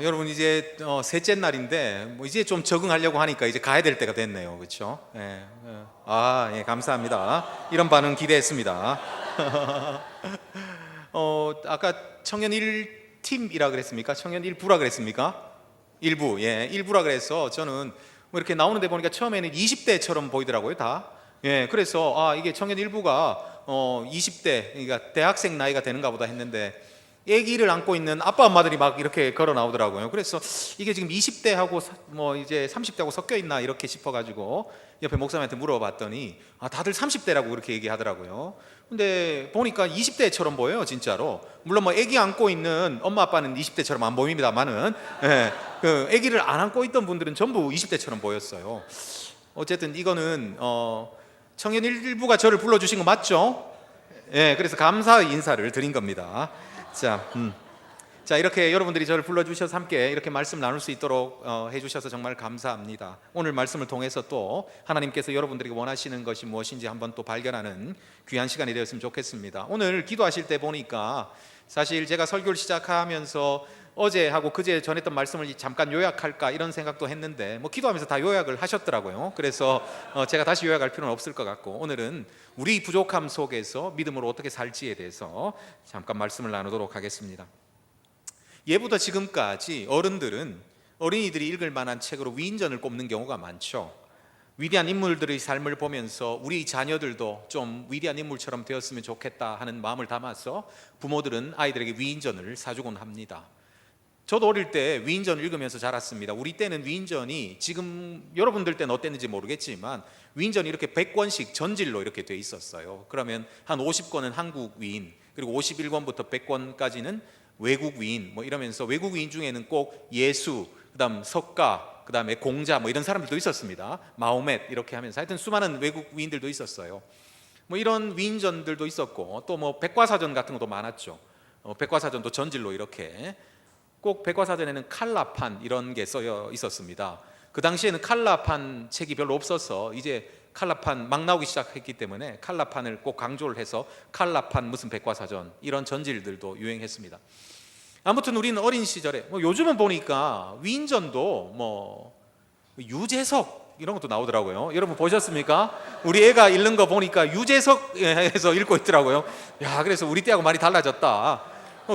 여러분 이제 셋째 날인데 뭐 이제 좀 적응하려고 하니까 이제 가야 될 때가 됐네요, 그렇죠? 예, 예, 감사합니다. 이런 반응 기대했습니다. 아까 청년 1팀이라 그랬습니까? 청년 1부라 그랬습니까? 일부, 예, 일부라 그래서 저는 뭐 이렇게 나오는데 보니까 처음에는 20대처럼 보이더라고요, 다. 예, 그래서 이게 청년 일부가 20대, 그러니까 대학생 나이가 되는가 보다 했는데 아기를 안고 있는 아빠 엄마들이 막 이렇게 걸어 나오더라고요. 그래서 이게 지금 20대하고 뭐 이제 30대하고 섞여 있나 이렇게 싶어가지고 옆에 목사님한테 물어봤더니 다들 30대라고 그렇게 얘기하더라고요. 근데 보니까 20대처럼 보여요, 진짜로. 물론 뭐 아기 안고 있는 엄마 아빠는 20대처럼 안 보입니다만은, 예, 그 아기를 안 안고 있던 분들은 전부 20대처럼 보였어요. 어쨌든 이거는 청년 일부가 저를 불러주신 거 맞죠? 예, 그래서 감사 인사를 드린 겁니다. 자, 이렇게 여러분들이 저를 불러주셔서 함께 이렇게 말씀 나눌 수 있도록 해주셔서 정말 감사합니다. 오늘 말씀을 통해서 또 하나님께서 여러분들에게 원하시는 것이 무엇인지 한번 또 발견하는 귀한 시간이 되었으면 좋겠습니다. 오늘 기도하실 때 보니까 사실 제가 설교를 시작하면서 어제하고 그제 전했던 말씀을 잠깐 요약할까 이런 생각도 했는데 뭐 기도하면서 다 요약을 하셨더라고요. 그래서 제가 다시 요약할 필요는 없을 것 같고 오늘은 우리 부족함 속에서 믿음으로 어떻게 살지에 대해서 잠깐 말씀을 나누도록 하겠습니다. 예부터 지금까지 어린이들이 읽을 만한 책으로 위인전을 꼽는 경우가 많죠. 위대한 인물들의 삶을 보면서 우리 자녀들도 좀 위대한 인물처럼 되었으면 좋겠다 하는 마음을 담아서 부모들은 아이들에게 위인전을 사주곤 합니다. 저도 어릴 때 위인전을 읽으면서 자랐습니다. 우리 때는 위인전이 지금 여러분들 때는 어땠는지 모르겠지만 위인전이 이렇게 100권씩 전질로 이렇게 돼 있었어요. 그러면 한 50권은 한국 위인, 그리고 51권부터 100권까지는 외국 위인, 뭐 이러면서 외국 위인 중에는 꼭 예수, 그다음 석가, 그다음에 공자 뭐 이런 사람들도 있었습니다. 마호멧 이렇게 하면서 하여튼 수많은 외국 위인들도 있었어요. 뭐 이런 위인전들도 있었고 또 뭐 백과사전 같은 것도 많았죠. 백과사전도 전질로 이렇게 꼭 백과사전에는 칼라판 이런 게 써여 있었습니다. 그 당시에는 칼라판 책이 별로 없어서 이제 칼라판 막 나오기 시작했기 때문에 칼라판을 꼭 강조를 해서 칼라판 무슨 백과사전 이런 전질들도 유행했습니다. 아무튼 우리는 어린 시절에 요즘은 보니까 위인전도 뭐 유재석 이런 것도 나오더라고요. 여러분 보셨습니까? 우리 애가 읽는 거 보니까 유재석에서 읽고 있더라고요. 야, 그래서 우리 때하고 많이 달라졌다.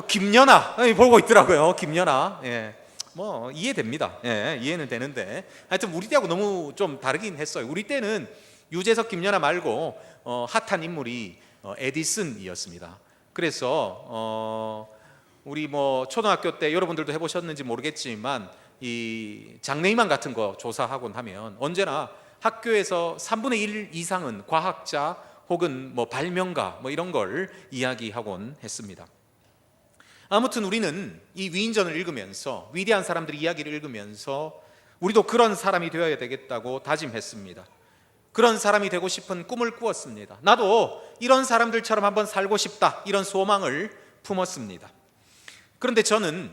김연아 보고 있더라고요. 김연아. 예. 뭐 이해됩니다. 예, 이해는 되는데 하여튼 우리 때하고 너무 좀 다르긴 했어요. 우리 때는 유재석, 김연아 말고 핫한 인물이 에디슨이었습니다. 그래서 우리 뭐 초등학교 때 여러분들도 해보셨는지 모르겠지만 이 장래희망 같은 거 조사하곤 하면 언제나 학교에서 3분의 1 이상은 과학자 혹은 뭐 발명가 뭐 이런 걸 이야기하곤 했습니다. 아무튼 우리는 이 위인전을 읽으면서 위대한 사람들의 이야기를 읽으면서 우리도 그런 사람이 되어야 되겠다고 다짐했습니다. 그런 사람이 되고 싶은 꿈을 꾸었습니다. 나도 이런 사람들처럼 한번 살고 싶다 이런 소망을 품었습니다. 그런데 저는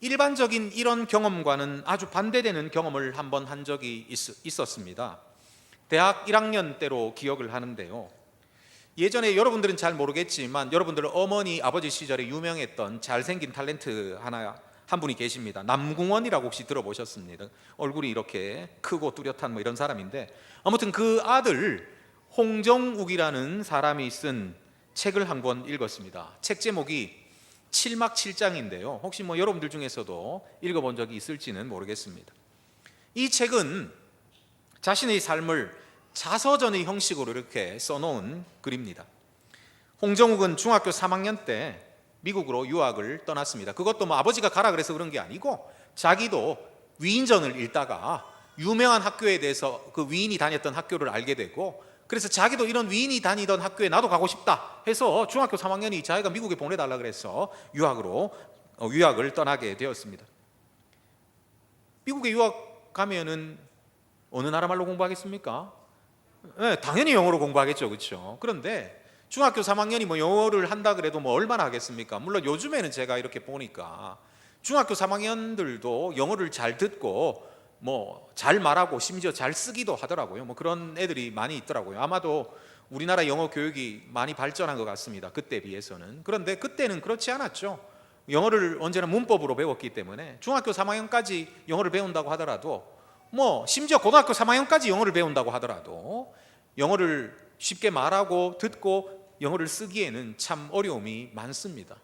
일반적인 이런 경험과는 아주 반대되는 경험을 한번 한 적이 있었습니다. 대학 1학년 때로 기억을 하는데요. 예전에 여러분들은 잘 모르겠지만 여러분들 어머니 아버지 시절에 유명했던 잘생긴 탤런트 한 분이 계십니다. 남궁원이라고 혹시 들어보셨습니다? 얼굴이 이렇게 크고 뚜렷한 뭐 이런 사람인데 아무튼 그 아들 홍정욱이라는 사람이 쓴 책을 한 권 읽었습니다. 책 제목이 7막 7장인데요. 혹시 뭐 여러분들 중에서도 읽어본 적이 있을지는 모르겠습니다. 이 책은 자신의 삶을 자서전의 형식으로 이렇게 써놓은 글입니다. 홍정욱은 중학교 3학년 때 미국으로 유학을 떠났습니다. 그것도 뭐 아버지가 가라 그래서 그런 게 아니고 자기도 위인전을 읽다가 유명한 학교에 대해서 그 위인이 다녔던 학교를 알게 되고 그래서 자기도 이런 위인이 다니던 학교에 나도 가고 싶다 해서 중학교 3학년이 자기가 미국에 보내달라 그래서 유학을 떠나게 되었습니다. 미국에 유학 가면은 어느 나라 말로 공부하겠습니까? 네, 당연히 영어로 공부하겠죠, 그렇죠? 그런데 중학교 3학년이 뭐 영어를 한다 그래도 뭐 얼마나 하겠습니까? 물론 요즘에는 제가 이렇게 보니까 중학교 3학년들도 영어를 잘 듣고 뭐 잘 말하고 심지어 잘 쓰기도 하더라고요. 뭐 그런 애들이 많이 있더라고요. 아마도 우리나라 영어 교육이 많이 발전한 것 같습니다. 그때 비해서는. 그런데 그때는 그렇지 않았죠. 영어를 언제나 문법으로 배웠기 때문에 중학교 3학년까지 영어를 배운다고 하더라도, 심지어 고등학교 3학년까지 영어를 배운다고 하더라도 영어를 쉽게 말하고 듣고 영어를 쓰기에는 참 어려움이 많습니다.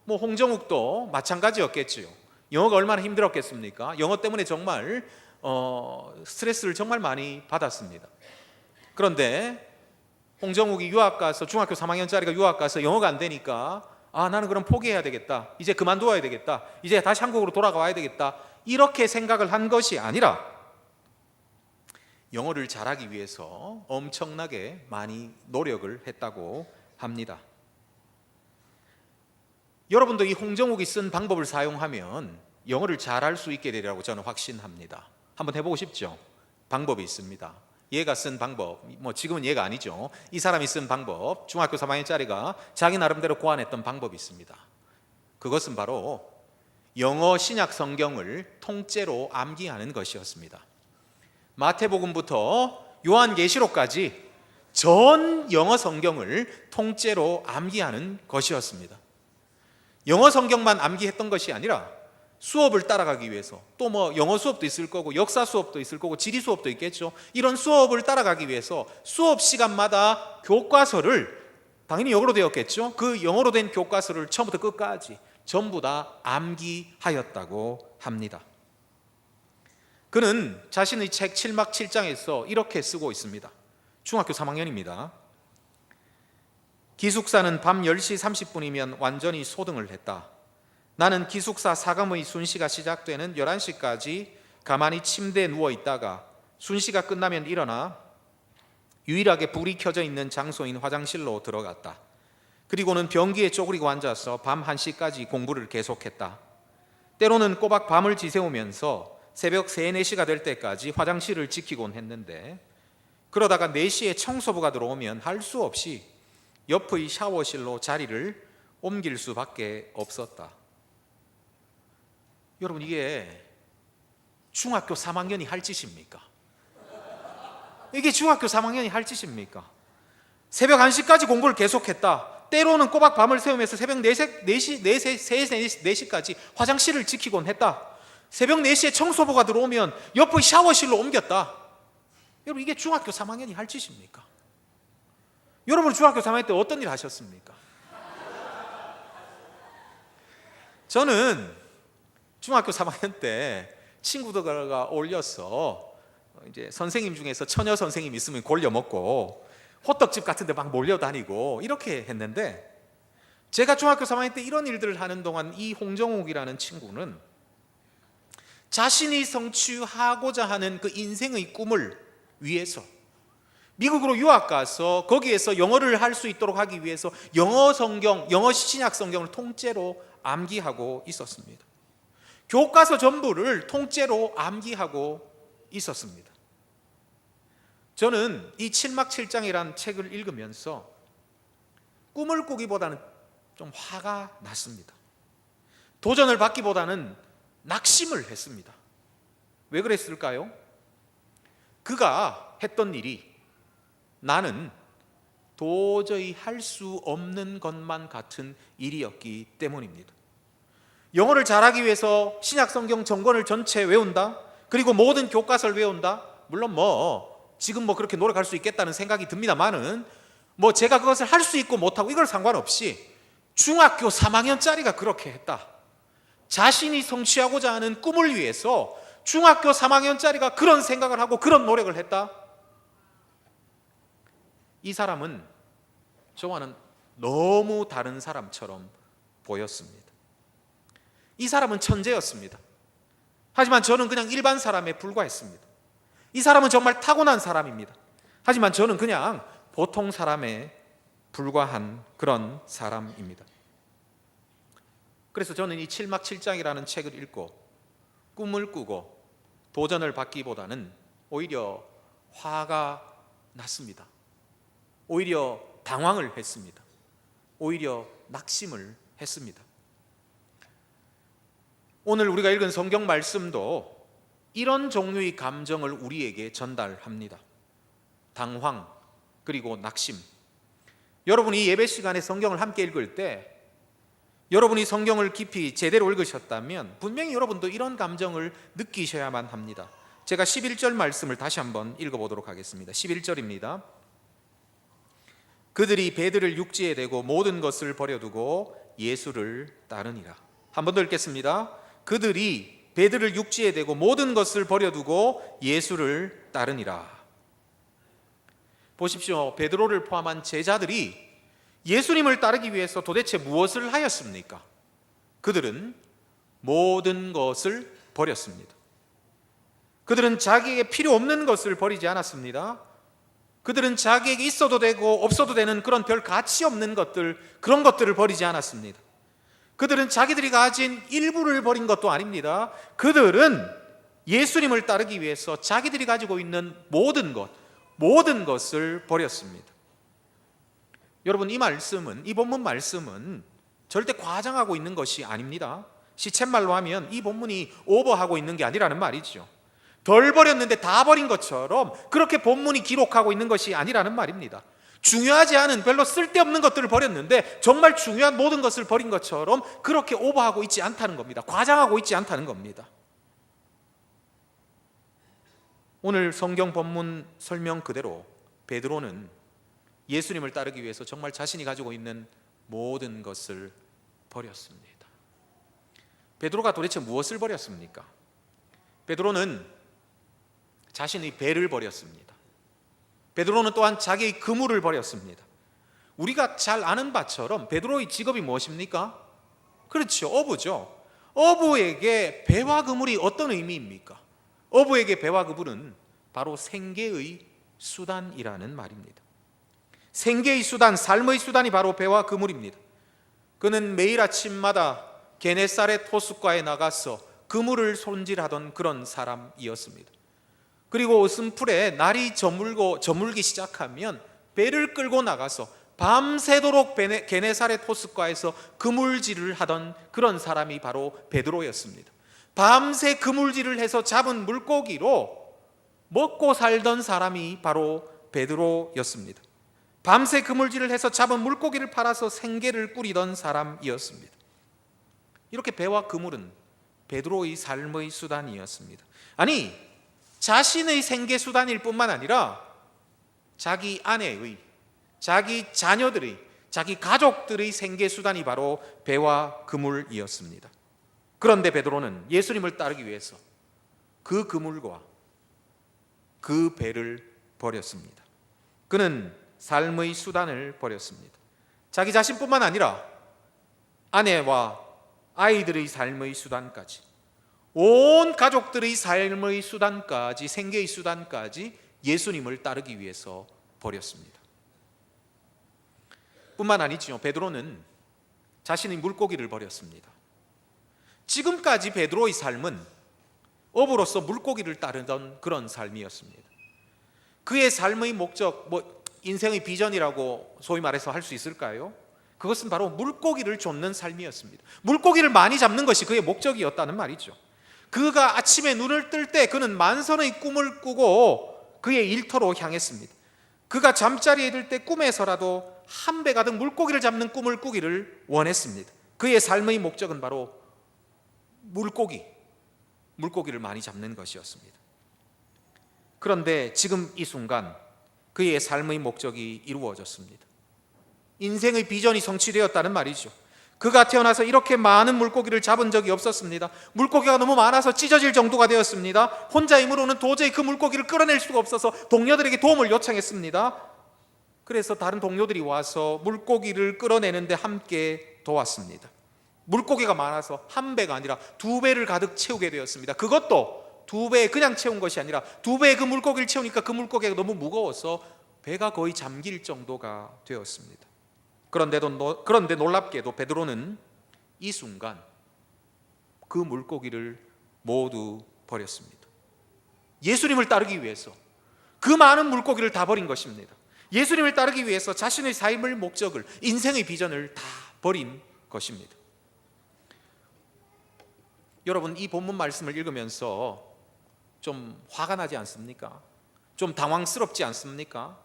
홍정욱도 마찬가지였겠지요. 영어가 얼마나 힘들었겠습니까? 영어 때문에 정말 스트레스를 정말 많이 받았습니다. 그런데 홍정욱이 유학 가서, 중학교 3학년짜리가 유학 가서 영어가 안 되니까 나는 그럼 포기해야 되겠다, 이제 그만둬야 되겠다, 이제 다시 한국으로 돌아가야 되겠다, 이렇게 생각을 한 것이 아니라 영어를 잘하기 위해서 엄청나게 많이 노력을 했다고 합니다. 여러분도 이 홍정욱이 쓴 방법을 사용하면 영어를 잘할 수 있게 되리라고 저는 확신합니다. 한번 해보고 싶죠? 방법이 있습니다. 얘가 쓴 방법, 지금은 얘가 아니죠. 이 사람이 쓴 방법, 중학교 3학년짜리가 자기 나름대로 고안했던 방법이 있습니다. 그것은 바로 영어 신약 성경을 통째로 암기하는 것이었습니다. 마태복음부터 요한계시록까지 전 영어 성경을 통째로 암기하는 것이었습니다. 영어 성경만 암기했던 것이 아니라 수업을 따라가기 위해서, 또 영어 수업도 있을 거고 역사 수업도 있을 거고 지리 수업도 있겠죠. 이런 수업을 따라가기 위해서 수업 시간마다 교과서를, 당연히 영어로 되었겠죠. 그 영어로 된 교과서를 처음부터 끝까지 전부 다 암기하였다고 합니다. 그는 자신의 책 7막 7장에서 이렇게 쓰고 있습니다. 중학교 3학년입니다. 기숙사는 밤 10시 30분이면 완전히 소등을 했다. 나는 기숙사 사감의 순시가 시작되는 11시까지 가만히 침대에 누워있다가 순시가 끝나면 일어나 유일하게 불이 켜져 있는 장소인 화장실로 들어갔다. 그리고는 변기에 쪼그리고 앉아서 밤 1시까지 공부를 계속했다. 때로는 꼬박 밤을 지새우면서 새벽 3, 4시가 될 때까지 화장실을 지키곤 했는데, 그러다가 4시에 청소부가 들어오면 할 수 없이 옆의 샤워실로 자리를 옮길 수밖에 없었다. 여러분, 이게 중학교 3학년이 할 짓입니까? 이게 중학교 3학년이 할 짓입니까? 새벽 1시까지 공부를 계속했다. 때로는 꼬박 밤을 새우면서 새벽 4시까지 화장실을 지키곤 했다. 새벽 4시에 청소부가 들어오면 옆의 샤워실로 옮겼다. 여러분, 이게 중학교 3학년이 할 짓입니까? 여러분, 중학교 3학년 때 어떤 일 하셨습니까? 저는 중학교 3학년 때 친구들과 어울려서 이제 선생님 중에서 처녀 선생님 있으면 골려 먹고 호떡집 같은 데 막 몰려다니고 이렇게 했는데, 제가 중학교 3학년 때 이런 일들을 하는 동안 이 홍정욱이라는 친구는 자신이 성취하고자 하는 그 인생의 꿈을 위해서 미국으로 유학 가서 거기에서 영어를 할 수 있도록 하기 위해서 영어 성경, 영어 신약 성경을 통째로 암기하고 있었습니다. 교과서 전부를 통째로 암기하고 있었습니다. 저는 이 7막 7장이라는 책을 읽으면서 꿈을 꾸기보다는 좀 화가 났습니다. 도전을 받기보다는 낙심을 했습니다. 왜 그랬을까요? 그가 했던 일이 나는 도저히 할 수 없는 것만 같은 일이었기 때문입니다. 영어를 잘하기 위해서 신약 성경 전권을 전체 외운다, 그리고 모든 교과서를 외운다. 물론 지금 그렇게 노력할 수 있겠다는 생각이 듭니다만은 제가 그것을 할 수 있고 못하고 이걸 상관없이 중학교 3학년짜리가 그렇게 했다. 자신이 성취하고자 하는 꿈을 위해서 중학교 3학년짜리가 그런 생각을 하고 그런 노력을 했다. 이 사람은 저와는 너무 다른 사람처럼 보였습니다. 이 사람은 천재였습니다. 하지만 저는 그냥 일반 사람에 불과했습니다. 이 사람은 정말 타고난 사람입니다. 하지만 저는 그냥 보통 사람에 불과한 그런 사람입니다. 그래서 저는 이 7막 7장이라는 책을 읽고 꿈을 꾸고 도전을 받기보다는 오히려 화가 났습니다. 오히려 당황을 했습니다. 오히려 낙심을 했습니다. 오늘 우리가 읽은 성경 말씀도 이런 종류의 감정을 우리에게 전달합니다. 당황, 그리고 낙심. 여러분이 예배 시간에 성경을 함께 읽을 때 여러분이 성경을 깊이 제대로 읽으셨다면 분명히 여러분도 이런 감정을 느끼셔야만 합니다. 제가 11절 말씀을 다시 한번 읽어보도록 하겠습니다. 11절입니다. 그들이 배들을 육지에 대고 모든 것을 버려두고 예수를 따르니라. 한 번 더 읽겠습니다. 그들이 배들을 육지에 대고 모든 것을 버려두고 예수를 따르니라. 보십시오. 베드로를 포함한 제자들이 예수님을 따르기 위해서 도대체 무엇을 하였습니까? 그들은 모든 것을 버렸습니다. 그들은 자기에게 필요 없는 것을 버리지 않았습니다. 그들은 자기에게 있어도 되고 없어도 되는 그런 별 가치 없는 것들, 그런 것들을 버리지 않았습니다. 그들은 자기들이 가진 일부를 버린 것도 아닙니다. 그들은 예수님을 따르기 위해서 자기들이 가지고 있는 모든 것을 버렸습니다. 여러분, 이 본문 말씀은 절대 과장하고 있는 것이 아닙니다. 시쳇말로 하면 이 본문이 오버하고 있는 게 아니라는 말이죠. 덜 버렸는데 다 버린 것처럼 그렇게 본문이 기록하고 있는 것이 아니라는 말입니다. 중요하지 않은 별로 쓸데없는 것들을 버렸는데 정말 중요한 모든 것을 버린 것처럼 그렇게 오버하고 있지 않다는 겁니다. 과장하고 있지 않다는 겁니다. 오늘 성경 본문 설명 그대로 베드로는 예수님을 따르기 위해서 정말 자신이 가지고 있는 모든 것을 버렸습니다. 베드로가 도대체 무엇을 버렸습니까? 베드로는 자신의 배를 버렸습니다. 베드로는 또한 자기의 그물을 버렸습니다. 우리가 잘 아는 바처럼 베드로의 직업이 무엇입니까? 그렇죠, 어부죠. 어부에게 배와 그물이 어떤 의미입니까? 어부에게 배와 그물은 바로 생계의 수단이라는 말입니다. 생계의 수단, 삶의 수단이 바로 배와 그물입니다. 그는 매일 아침마다 게네사렛 호숫가에 나가서 그물을 손질하던 그런 사람이었습니다. 그리고 웃음풀에 날이 저물기 시작하면 배를 끌고 나가서 밤새도록 게네사렛 호숫가에서 그물질을 하던 그런 사람이 바로 베드로였습니다. 밤새 그물질을 해서 잡은 물고기로 먹고 살던 사람이 바로 베드로였습니다. 밤새 그물질을 해서 잡은 물고기를 팔아서 생계를 꾸리던 사람이었습니다. 이렇게 배와 그물은 베드로의 삶의 수단이었습니다. 아니, 자신의 생계 수단일 뿐만 아니라 자기 아내의, 자기 자녀들의, 자기 가족들의 생계 수단이 바로 배와 그물이었습니다. 그런데 베드로는 예수님을 따르기 위해서 그 그물과 그 배를 버렸습니다. 그는 삶의 수단을 버렸습니다. 자기 자신뿐만 아니라 아내와 아이들의 삶의 수단까지, 온 가족들의 삶의 수단까지, 생계의 수단까지 예수님을 따르기 위해서 버렸습니다. 뿐만 아니죠. 베드로는 자신의 물고기를 버렸습니다. 지금까지 베드로의 삶은 어부로서 물고기를 따르던 그런 삶이었습니다. 그의 삶의 목적, 인생의 비전이라고 소위 말해서 할 수 있을까요? 그것은 바로 물고기를 쫓는 삶이었습니다. 물고기를 많이 잡는 것이 그의 목적이었다는 말이죠. 그가 아침에 눈을 뜰 때 그는 만선의 꿈을 꾸고 그의 일터로 향했습니다. 그가 잠자리에 들 때 꿈에서라도 한 배 가득 물고기를 잡는 꿈을 꾸기를 원했습니다. 그의 삶의 목적은 바로 물고기를 많이 잡는 것이었습니다. 그런데 지금 이 순간 그의 삶의 목적이 이루어졌습니다. 인생의 비전이 성취되었다는 말이죠. 그가 태어나서 이렇게 많은 물고기를 잡은 적이 없었습니다. 물고기가 너무 많아서 찢어질 정도가 되었습니다. 혼자 힘으로는 도저히 그 물고기를 끌어낼 수가 없어서 동료들에게 도움을 요청했습니다. 그래서 다른 동료들이 와서 물고기를 끌어내는데 함께 도왔습니다. 물고기가 많아서 한 배가 아니라 두 배를 가득 채우게 되었습니다. 그것도 두 배 그냥 채운 것이 아니라 두 배의 그 물고기를 채우니까 그 물고기가 너무 무거워서 배가 거의 잠길 정도가 되었습니다. 그런데 놀랍게도 베드로는 이 순간 그 물고기를 모두 버렸습니다. 예수님을 따르기 위해서 그 많은 물고기를 다 버린 것입니다. 예수님을 따르기 위해서 자신의 삶의 목적을, 인생의 비전을 다 버린 것입니다. 여러분, 이 본문 말씀을 읽으면서 좀 화가 나지 않습니까? 좀 당황스럽지 않습니까?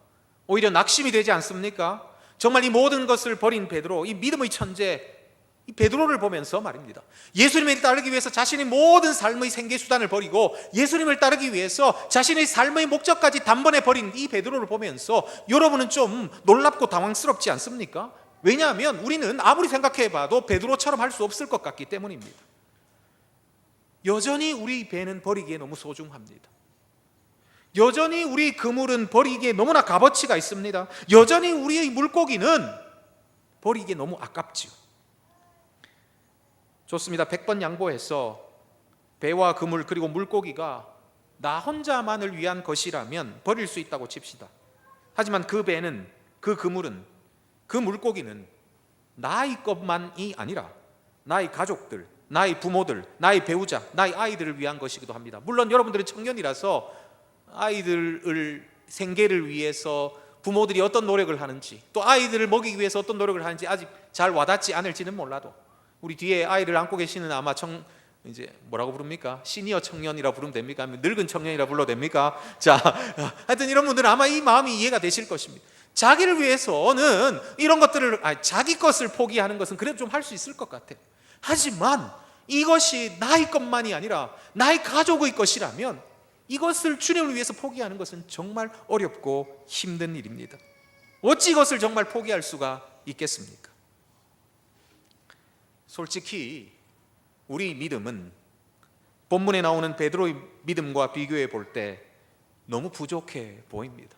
오히려 낙심이 되지 않습니까? 정말 이 모든 것을 버린 베드로, 이 믿음의 천재, 이 베드로를 보면서 말입니다. 예수님을 따르기 위해서 자신의 모든 삶의 생계수단을 버리고 예수님을 따르기 위해서 자신의 삶의 목적까지 단번에 버린 이 베드로를 보면서 여러분은 좀 놀랍고 당황스럽지 않습니까? 왜냐하면 우리는 아무리 생각해봐도 베드로처럼 할 수 없을 것 같기 때문입니다. 여전히 우리 배는 버리기에 너무 소중합니다. 여전히 우리 그물은 버리기에 너무나 값어치가 있습니다. 여전히 우리의 물고기는 버리기에 너무 아깝지요. 좋습니다. 100번 양보해서 배와 그물 그리고 물고기가 나 혼자만을 위한 것이라면 버릴 수 있다고 칩시다. 하지만 그 배는, 그 그물은, 그 물고기는 나의 것만이 아니라 나의 가족들, 나의 부모들, 나의 배우자, 나의 아이들을 위한 것이기도 합니다. 물론 여러분들은 청년이라서 아이들을 생계를 위해서 부모들이 어떤 노력을 하는지, 또 아이들을 먹이기 위해서 어떤 노력을 하는지 아직 잘 와닿지 않을지는 몰라도 우리 뒤에 아이를 안고 계시는 아마 이제 뭐라고 부릅니까? 시니어 청년이라 부르면 됩니까? 늙은 청년이라 불러도 됩니까? 자, 하여튼 이런 분들은 아마 이 마음이 이해가 되실 것입니다. 자기를 위해서는 이런 것들을, 자기 것을 포기하는 것은 그래도 좀 할 수 있을 것 같아요. 하지만 이것이 나의 것만이 아니라 나의 가족의 것이라면 이것을 주님을 위해서 포기하는 것은 정말 어렵고 힘든 일입니다. 어찌 이것을 정말 포기할 수가 있겠습니까? 솔직히 우리 믿음은 본문에 나오는 베드로의 믿음과 비교해 볼 때 너무 부족해 보입니다.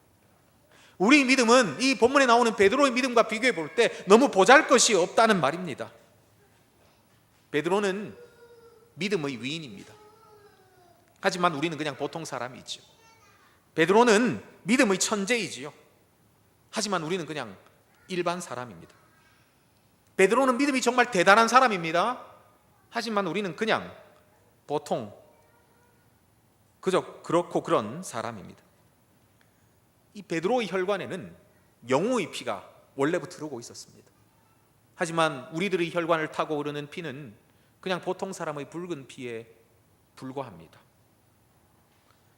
우리 믿음은 이 본문에 나오는 베드로의 믿음과 비교해 볼 때 너무 보잘것이 없다는 말입니다. 베드로는 믿음의 위인입니다. 하지만 우리는 그냥 보통 사람이죠. 베드로는 믿음의 천재이지요. 하지만 우리는 그냥 일반 사람입니다. 베드로는 믿음이 정말 대단한 사람입니다. 하지만 우리는 그냥 보통 그저 그렇고 그런 사람입니다. 이 베드로의 혈관에는 영웅의 피가 원래부터 흐르고 있었습니다. 하지만 우리들의 혈관을 타고 흐르는 피는 그냥 보통 사람의 붉은 피에 불과합니다.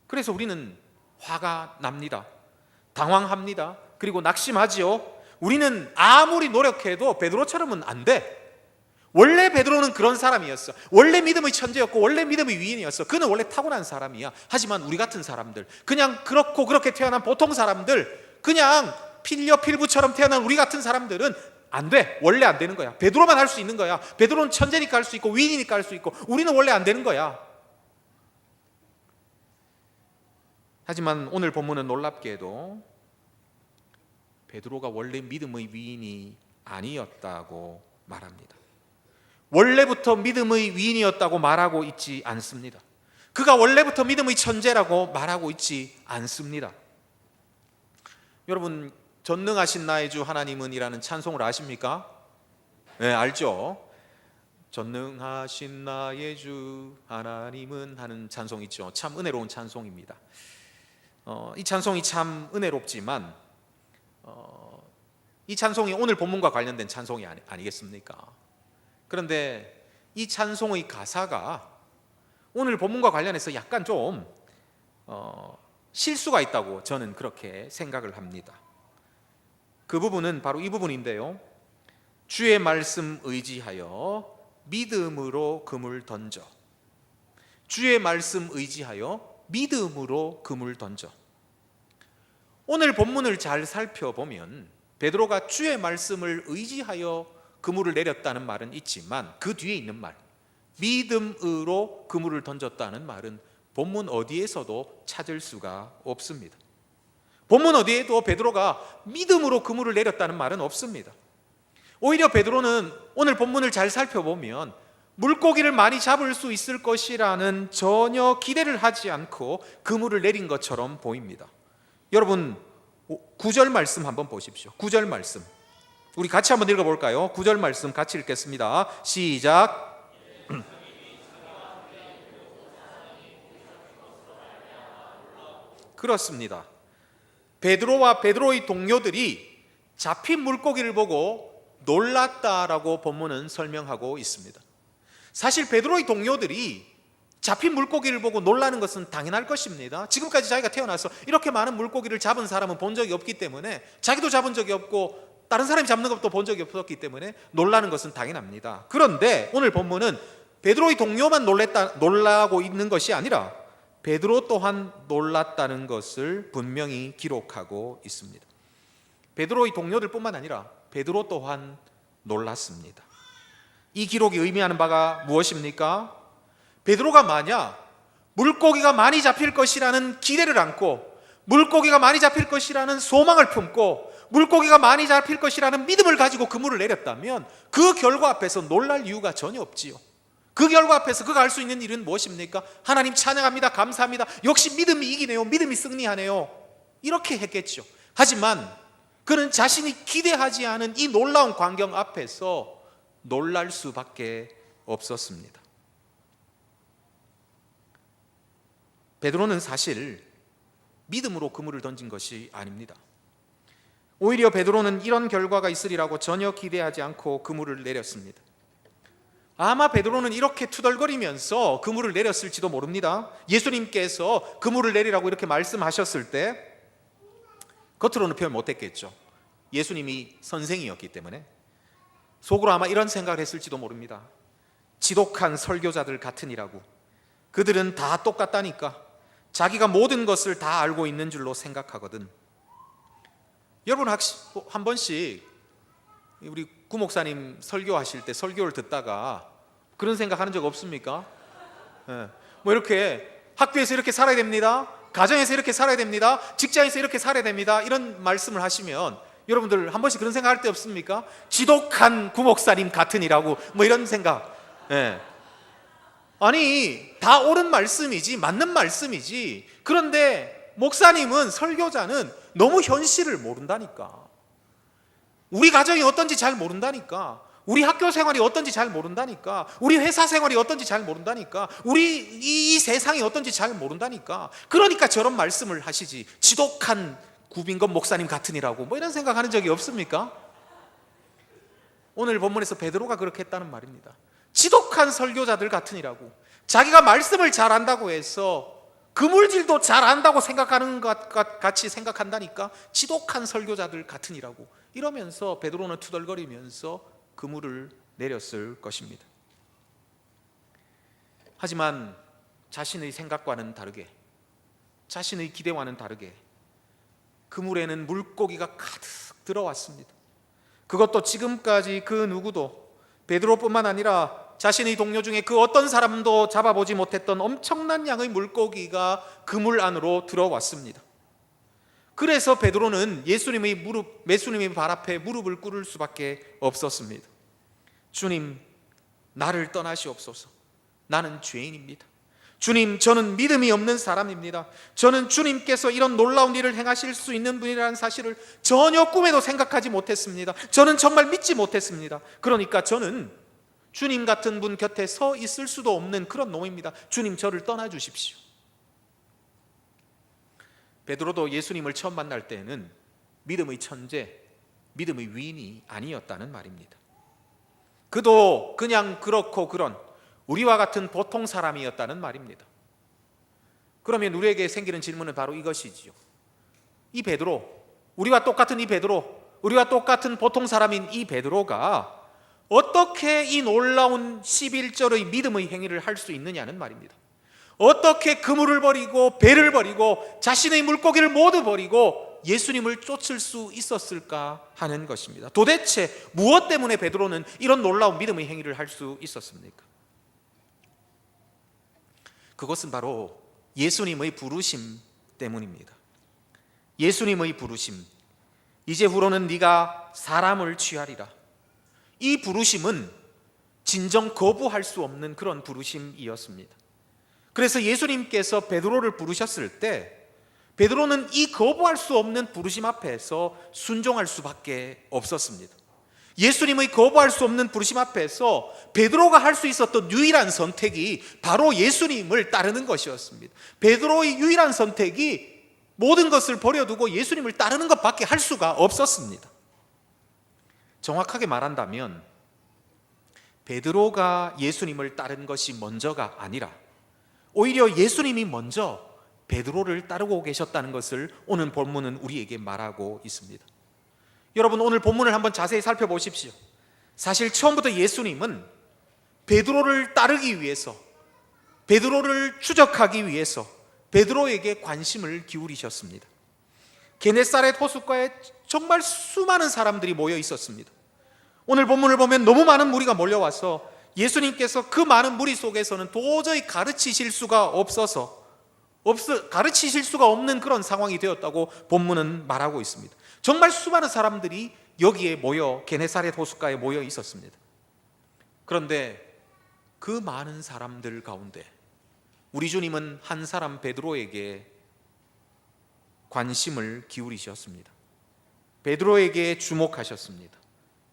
그래서 우리는 화가 납니다. 당황합니다. 그리고 낙심하지요. 우리는 아무리 노력해도 베드로처럼은 안 돼. 원래 베드로는 그런 사람이었어. 원래 믿음의 천재였고 원래 믿음의 위인이었어. 그는 원래 타고난 사람이야. 하지만 우리 같은 사람들, 그냥 그렇고 그렇게 태어난 보통 사람들, 그냥 필려 필부처럼 태어난 우리 같은 사람들은 안 돼. 원래 안 되는 거야. 베드로만 할 수 있는 거야. 베드로는 천재니까 할 수 있고 위인이니까 할 수 있고 우리는 원래 안 되는 거야. 하지만 오늘 본문은 놀랍게도 베드로가 원래 믿음의 위인이 아니었다고 말합니다. 원래부터 믿음의 위인이었다고 말하고 있지 않습니다. 그가 원래부터 믿음의 천재라고 말하고 있지 않습니다. 여러분, 전능하신 나의 주 하나님은 이라는 찬송을 아십니까? 네, 알죠? 전능하신 나의 주 하나님은 하는 찬송 있죠. 참 은혜로운 찬송입니다. 이 찬송이 참 은혜롭지만 이 찬송이 오늘 본문과 관련된 찬송이 아니겠습니까? 그런데 이 찬송의 가사가 오늘 본문과 관련해서 약간 좀 실수가 있다고 저는 그렇게 생각을 합니다. 그 부분은 바로 이 부분인데요. 주의 말씀 의지하여 믿음으로 그물 던져. 주의 말씀 의지하여 믿음으로 그물 던져. 오늘 본문을 잘 살펴보면 베드로가 주의 말씀을 의지하여 그물을 내렸다는 말은 있지만 그 뒤에 있는 말, 믿음으로 그물을 던졌다는 말은 본문 어디에서도 찾을 수가 없습니다. 본문 어디에도 베드로가 믿음으로 그물을 내렸다는 말은 없습니다. 오히려 베드로는 오늘 본문을 잘 살펴보면 물고기를 많이 잡을 수 있을 것이라는 전혀 기대를 하지 않고 그물을 내린 것처럼 보입니다. 여러분, 9절 말씀 한번 보십시오. 9절 말씀 우리 같이 한번 읽어볼까요? 9절 말씀 같이 읽겠습니다. 시작. 그렇습니다. 베드로와 베드로의 동료들이 잡힌 물고기를 보고 놀랐다라고 본문은 설명하고 있습니다. 사실 베드로의 동료들이 잡힌 물고기를 보고 놀라는 것은 당연할 것입니다. 지금까지 자기가 태어나서 이렇게 많은 물고기를 잡은 사람은 본 적이 없기 때문에 자기도 잡은 적이 없고 다른 사람이 잡는 것도 본 적이 없었기 때문에 놀라는 것은 당연합니다. 그런데 오늘 본문은 베드로의 동료만 놀라고 있는 것이 아니라 베드로 또한 놀랐다는 것을 분명히 기록하고 있습니다. 베드로의 동료들뿐만 아니라 베드로 또한 놀랐습니다. 이 기록이 의미하는 바가 무엇입니까? 베드로가 만약 물고기가 많이 잡힐 것이라는 기대를 안고 물고기가 많이 잡힐 것이라는 소망을 품고 물고기가 많이 잡힐 것이라는 믿음을 가지고 그물을 내렸다면 그 결과 앞에서 놀랄 이유가 전혀 없지요. 그 결과 앞에서 그가 할 수 있는 일은 무엇입니까? 하나님 찬양합니다. 감사합니다. 역시 믿음이 이기네요. 믿음이 승리하네요. 이렇게 했겠죠. 하지만 그는 자신이 기대하지 않은 이 놀라운 광경 앞에서 놀랄 수밖에 없었습니다. 베드로는 사실 믿음으로 그물을 던진 것이 아닙니다. 오히려 베드로는 이런 결과가 있으리라고 전혀 기대하지 않고 그물을 내렸습니다. 아마 베드로는 이렇게 투덜거리면서 그물을 내렸을지도 모릅니다. 예수님께서 그물을 내리라고 이렇게 말씀하셨을 때 겉으로는 표현 못했겠죠. 예수님이 선생이었기 때문에 속으로 아마 이런 생각을 했을지도 모릅니다. 지독한 설교자들 같으니라고. 그들은 다 똑같다니까. 자기가 모든 것을 다 알고 있는 줄로 생각하거든. 여러분 한 번씩 우리 구목사님 설교하실 때 설교를 듣다가 그런 생각하는 적 없습니까? 뭐 이렇게 학교에서 이렇게 살아야 됩니다. 가정에서 이렇게 살아야 됩니다. 직장에서 이렇게 살아야 됩니다. 이런 말씀을 하시면 여러분들 한 번씩 그런 생각할 때 없습니까? 지독한 구목사님 같으니라고 뭐 이런 생각. 아니 다 옳은 말씀이지 맞는 말씀이지. 그런데 목사님은 설교자는 너무 현실을 모른다니까. 우리 가정이 어떤지 잘 모른다니까. 우리 학교 생활이 어떤지 잘 모른다니까. 우리 회사 생활이 어떤지 잘 모른다니까. 우리 이 세상이 어떤지 잘 모른다니까. 그러니까 저런 말씀을 하시지. 지독한 구빈건 목사님 같으니라고 뭐 이런 생각하는 적이 없습니까? 오늘 본문에서 베드로가 그렇게 했다는 말입니다. 지독한 설교자들 같으니라고. 자기가 말씀을 잘 안다고 해서 그물질도 잘 안다고 생각하는 것 같이 생각한다니까. 지독한 설교자들 같으니라고. 이러면서 베드로는 투덜거리면서 그물을 내렸을 것입니다. 하지만 자신의 생각과는 다르게, 자신의 기대와는 다르게 그물에는 물고기가 가득 들어왔습니다. 그것도 지금까지 그 누구도 베드로뿐만 아니라 자신의 동료 중에 그 어떤 사람도 잡아보지 못했던 엄청난 양의 물고기가 그물 안으로 들어왔습니다. 그래서 베드로는 예수님의 발 앞에 무릎을 꿇을 수밖에 없었습니다. 주님, 나를 떠나시옵소서. 나는 죄인입니다. 주님, 저는 믿음이 없는 사람입니다. 저는 주님께서 이런 놀라운 일을 행하실 수 있는 분이라는 사실을 전혀 꿈에도 생각하지 못했습니다. 저는 정말 믿지 못했습니다. 그러니까 저는 주님 같은 분 곁에 서 있을 수도 없는 그런 놈입니다. 주님, 저를 떠나 주십시오. 베드로도 예수님을 처음 만날 때에는 믿음의 천재, 믿음의 위인이 아니었다는 말입니다. 그도 그냥 그렇고 그런 우리와 같은 보통 사람이었다는 말입니다. 그러면 우리에게 생기는 질문은 바로 이것이지요. 이 베드로, 우리와 똑같은 이 베드로, 우리와 똑같은 보통 사람인 이 베드로가 어떻게 이 놀라운 11절의 믿음의 행위를 할 수 있느냐는 말입니다. 어떻게 그물을 버리고 배를 버리고 자신의 물고기를 모두 버리고 예수님을 쫓을 수 있었을까 하는 것입니다. 도대체 무엇 때문에 베드로는 이런 놀라운 믿음의 행위를 할 수 있었습니까? 그것은 바로 예수님의 부르심 때문입니다. 예수님의 부르심. 이제 후로는 네가 사람을 취하리라. 이 부르심은 진정 거부할 수 없는 그런 부르심이었습니다. 그래서 예수님께서 베드로를 부르셨을 때 베드로는 이 거부할 수 없는 부르심 앞에서 순종할 수밖에 없었습니다. 예수님의 거부할 수 없는 부르심 앞에서 베드로가 할 수 있었던 유일한 선택이 바로 예수님을 따르는 것이었습니다. 베드로의 유일한 선택이 모든 것을 버려두고 예수님을 따르는 것밖에 할 수가 없었습니다. 정확하게 말한다면 베드로가 예수님을 따른 것이 먼저가 아니라 오히려 예수님이 먼저 베드로를 따르고 계셨다는 것을 오늘 본문은 우리에게 말하고 있습니다. 여러분 오늘 본문을 한번 자세히 살펴보십시오. 사실 처음부터 예수님은 베드로를 따르기 위해서, 베드로를 추적하기 위해서 베드로에게 관심을 기울이셨습니다. 게네사렛 호숫가에 정말 수많은 사람들이 모여 있었습니다. 오늘 본문을 보면 너무 많은 무리가 몰려와서 예수님께서 그 많은 무리 속에서는 도저히 가르치실 수가 없는 그런 상황이 되었다고 본문은 말하고 있습니다. 정말 수많은 사람들이 여기에 모여 게네사렛 호숫가에 모여 있었습니다. 그런데 그 많은 사람들 가운데 우리 주님은 한 사람 베드로에게 관심을 기울이셨습니다. 베드로에게 주목하셨습니다.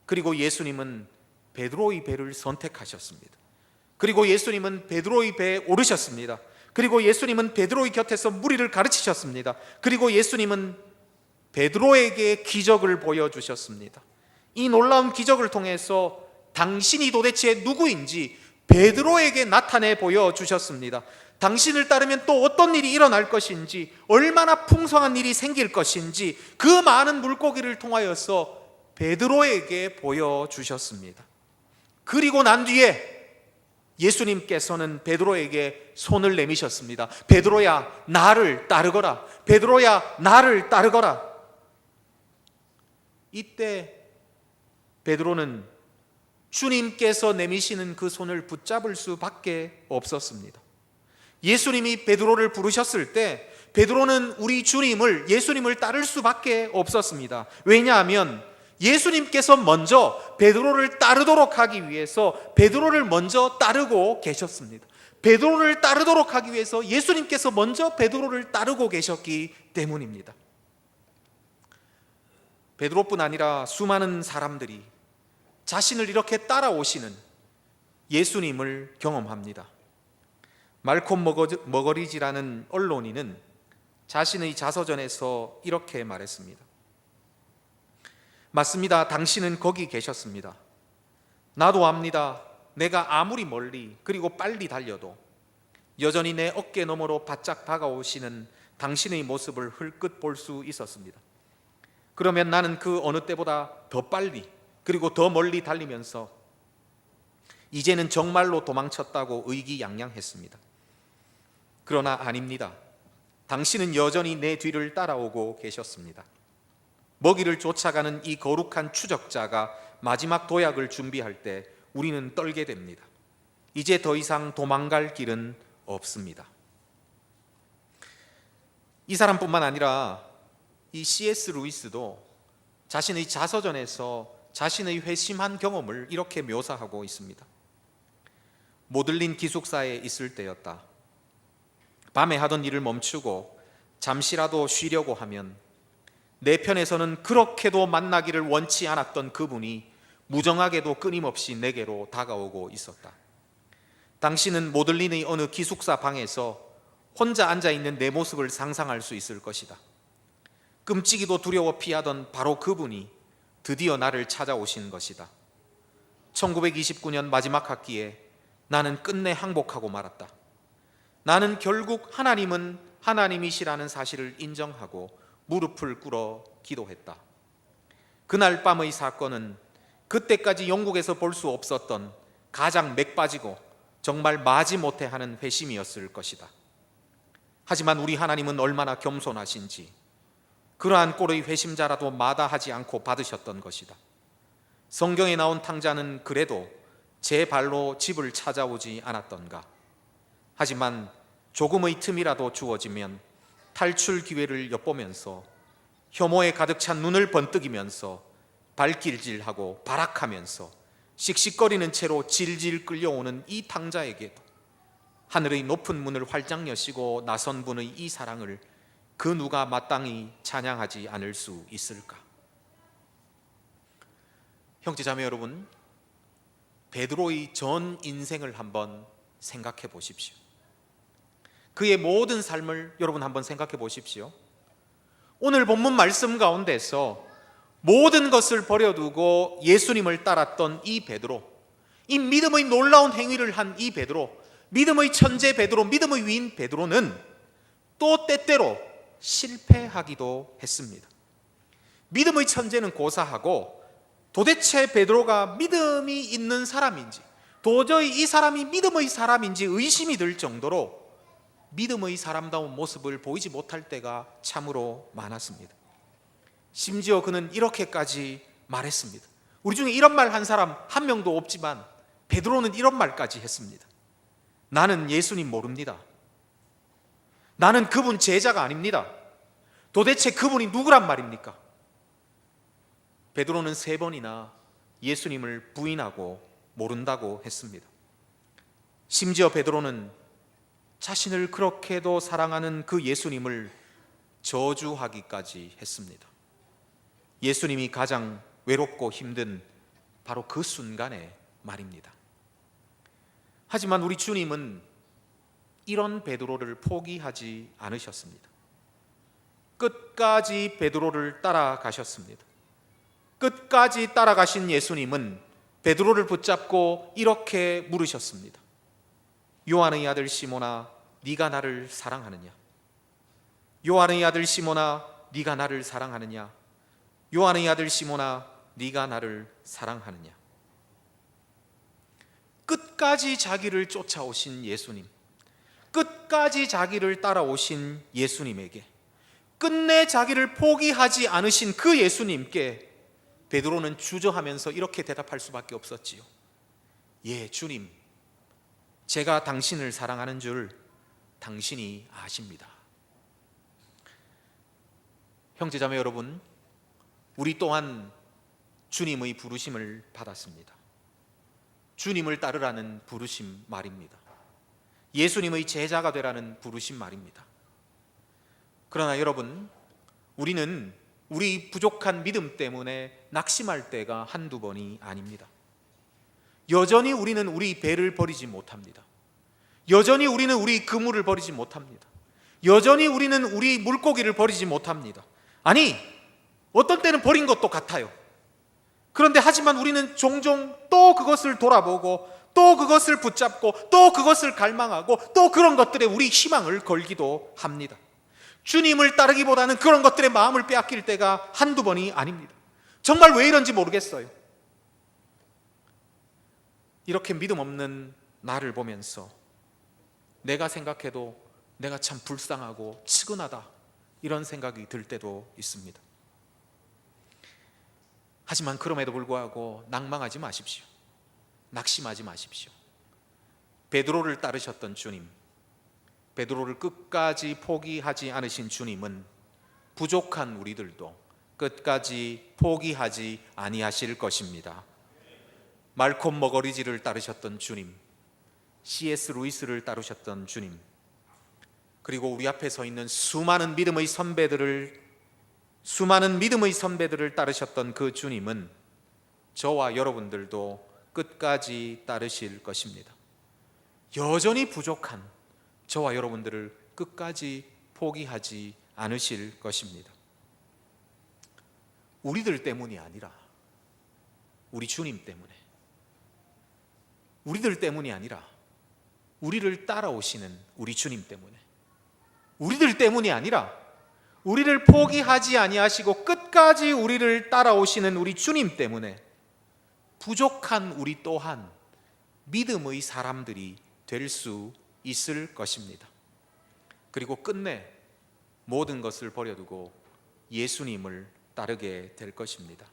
그리고 예수님은 베드로의 배를 선택하셨습니다. 그리고 예수님은 베드로의 배에 오르셨습니다. 그리고 예수님은 베드로의 곁에서 무리를 가르치셨습니다. 그리고 예수님은 베드로에게 기적을 보여주셨습니다. 이 놀라운 기적을 통해서 당신이 도대체 누구인지 베드로에게 나타내 보여주셨습니다. 당신을 따르면 또 어떤 일이 일어날 것인지, 얼마나 풍성한 일이 생길 것인지 그 많은 물고기를 통하여서 베드로에게 보여주셨습니다. 그리고 난 뒤에 예수님께서는 베드로에게 손을 내미셨습니다. 베드로야, 나를 따르거라. 베드로야, 나를 따르거라. 이때 베드로는 주님께서 내미시는 그 손을 붙잡을 수밖에 없었습니다. 예수님이 베드로를 부르셨을 때 베드로는 우리 주님을, 예수님을 따를 수밖에 없었습니다. 왜냐하면 예수님께서 먼저 베드로를 따르도록 하기 위해서 베드로를 먼저 따르고 계셨습니다. 베드로를 따르도록 하기 위해서 예수님께서 먼저 베드로를 따르고 계셨기 때문입니다. 베드로뿐 아니라 수많은 사람들이 자신을 이렇게 따라오시는 예수님을 경험합니다. 말콤 머거리지라는 언론인은 자신의 자서전에서 이렇게 말했습니다. 맞습니다. 당신은 거기 계셨습니다. 나도 압니다. 내가 아무리 멀리 그리고 빨리 달려도 여전히 내 어깨 너머로 바짝 다가오시는 당신의 모습을 흘끗 볼 수 있었습니다. 그러면 나는 그 어느 때보다 더 빨리 그리고 더 멀리 달리면서 이제는 정말로 도망쳤다고 의기양양했습니다. 그러나 아닙니다. 당신은 여전히 내 뒤를 따라오고 계셨습니다. 먹이를 쫓아가는 이 거룩한 추적자가 마지막 도약을 준비할 때 우리는 떨게 됩니다. 이제 더 이상 도망갈 길은 없습니다. 이 사람뿐만 아니라 이 C.S. 루이스도 자신의 자서전에서 자신의 회심한 경험을 이렇게 묘사하고 있습니다. 모들린 기숙사에 있을 때였다. 밤에 하던 일을 멈추고 잠시라도 쉬려고 하면 내 편에서는 그렇게도 만나기를 원치 않았던 그분이 무정하게도 끊임없이 내게로 다가오고 있었다. 당신은 모들린의 어느 기숙사 방에서 혼자 앉아있는 내 모습을 상상할 수 있을 것이다. 끔찍이도 두려워 피하던 바로 그분이 드디어 나를 찾아오신 것이다. 1929년 마지막 학기에 나는 끝내 항복하고 말았다. 나는 결국 하나님은 하나님이시라는 사실을 인정하고 무릎을 꿇어 기도했다. 그날 밤의 사건은 그때까지 영국에서 볼 수 없었던 가장 맥 빠지고 정말 마지못해 하는 회심이었을 것이다. 하지만 우리 하나님은 얼마나 겸손하신지 그러한 꼴의 회심자라도 마다하지 않고 받으셨던 것이다. 성경에 나온 탕자는 그래도 제 발로 집을 찾아오지 않았던가. 하지만 조금의 틈이라도 주어지면 탈출 기회를 엿보면서 혐오에 가득 찬 눈을 번뜩이면서 발길질하고 발악하면서 씩씩거리는 채로 질질 끌려오는 이 탕자에게도 하늘의 높은 문을 활짝 여시고 나선 분의 이 사랑을 그 누가 마땅히 찬양하지 않을 수 있을까? 형제자매 여러분, 베드로의 전 인생을 한번 생각해 보십시오. 그의 모든 삶을 여러분 한번 생각해 보십시오. 오늘 본문 말씀 가운데서 모든 것을 버려두고 예수님을 따랐던 이 베드로, 이 믿음의 놀라운 행위를 한 이 베드로, 믿음의 천재 베드로, 믿음의 위인 베드로는 또 때때로 실패하기도 했습니다. 믿음의 천재는 고사하고 도대체 베드로가 믿음이 있는 사람인지, 도저히 이 사람이 믿음의 사람인지 의심이 들 정도로 믿음의 사람다운 모습을 보이지 못할 때가 참으로 많았습니다. 심지어 그는 이렇게까지 말했습니다. 우리 중에 이런 말 한 사람 한 명도 없지만 베드로는 이런 말까지 했습니다. 나는 예수님 모릅니다. 나는 그분 제자가 아닙니다. 도대체 그분이 누구란 말입니까? 베드로는 3번이나 예수님을 부인하고 모른다고 했습니다. 심지어 베드로는 자신을 그렇게도 사랑하는 그 예수님을 저주하기까지 했습니다. 예수님이 가장 외롭고 힘든 바로 그 순간의 말입니다. 하지만 우리 주님은 이런 베드로를 포기하지 않으셨습니다. 끝까지 베드로를 따라가셨습니다. 끝까지 따라가신 예수님은 베드로를 붙잡고 이렇게 물으셨습니다. 요한의 아들 시몬아, 네가 나를 사랑하느냐? 요한의 아들 시몬아, 네가 나를 사랑하느냐? 요한의 아들 시몬아, 네가 나를 사랑하느냐? 끝까지 자기를 쫓아오신 예수님, 끝까지 자기를 따라오신 예수님에게, 끝내 자기를 포기하지 않으신 그 예수님께 베드로는 주저하면서 이렇게 대답할 수밖에 없었지요. 예, 주님, 제가 당신을 사랑하는 줄 당신이 아십니다. 형제자매 여러분, 우리 또한 주님의 부르심을 받았습니다. 주님을 따르라는 부르심 말입니다. 예수님의 제자가 되라는 부르심 말입니다. 그러나 여러분, 우리는 우리 부족한 믿음 때문에 낙심할 때가 한두 번이 아닙니다. 여전히 우리는 우리 배를 버리지 못합니다. 여전히 우리는 우리 그물을 버리지 못합니다. 여전히 우리는 우리 물고기를 버리지 못합니다. 아니, 어떤 때는 버린 것도 같아요. 그런데 하지만 우리는 종종 또 그것을 돌아보고 또 그것을 붙잡고 또 그것을 갈망하고 또 그런 것들에 우리 희망을 걸기도 합니다. 주님을 따르기보다는 그런 것들에 마음을 빼앗길 때가 한두 번이 아닙니다. 정말 왜 이런지 모르겠어요. 이렇게 믿음 없는 나를 보면서 내가 생각해도 내가 참 불쌍하고 측은하다, 이런 생각이 들 때도 있습니다. 하지만 그럼에도 불구하고 낭망하지 마십시오. 낙심하지 마십시오. 베드로를 따르셨던 주님, 베드로를 끝까지 포기하지 않으신 주님은 부족한 우리들도 끝까지 포기하지 아니하실 것입니다. 말콤 머거리지를 따르셨던 주님, C.S. 루이스를 따르셨던 주님, 그리고 우리 앞에 서 있는 수많은 믿음의 선배들을 따르셨던 그 주님은 저와 여러분들도 끝까지 따르실 것입니다. 여전히 부족한 저와 여러분들을 끝까지 포기하지 않으실 것입니다. 우리들 때문이 아니라 우리 주님 때문에, 우리들 때문이 아니라 우리를 따라오시는 우리 주님 때문에, 우리들 때문이 아니라 우리를 포기하지 아니하시고 끝까지 우리를 따라오시는 우리 주님 때문에 부족한 우리 또한 믿음의 사람들이 될 수 있을 것입니다. 그리고 끝내 모든 것을 버려두고 예수님을 따르게 될 것입니다.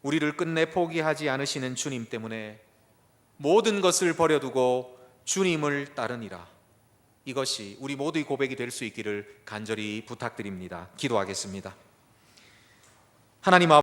우리를 끝내 포기하지 않으시는 주님 때문에 모든 것을 버려두고 주님을 따르니라. 이것이 우리 모두의 고백이 될 수 있기를 간절히 부탁드립니다. 기도하겠습니다. 하나님